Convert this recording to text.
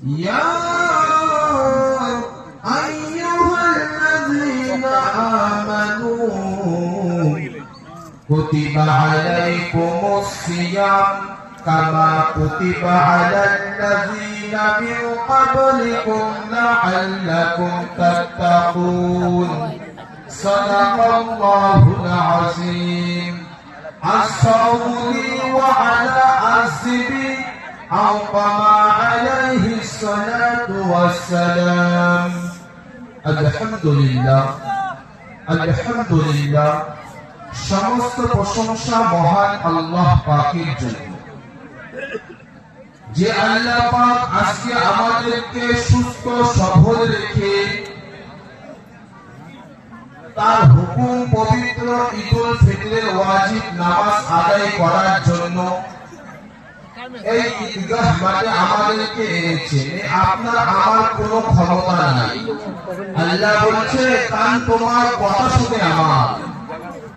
يا أيها الذين آمنوا كتب عليكم الصيام كما كتب على الذين من قبلكم لعلكم تتقون صدق الله العظيم الصوم لي وعلى أحسبي أو كما عليه الصلاة والسلام الحمد لله الحمد لله সমস্ত প্রশংসা মহান আল্লাহ পাকের জন্য, যে আল্লাহ পাক আজকে আমাদেরকে সুস্থ সবল রেখে তার হুকুম পবিত্র ঈদুল ফিতরের ওয়াজিব নামাজ আদায় করার জন্য এই ঈদগাহ মাঠে আমাদেরকে এনেছে। আপনার আমার কোনো ক্ষমতা নাই। আল্লাহ বলছে, কান তোমার কথা শুনে আমার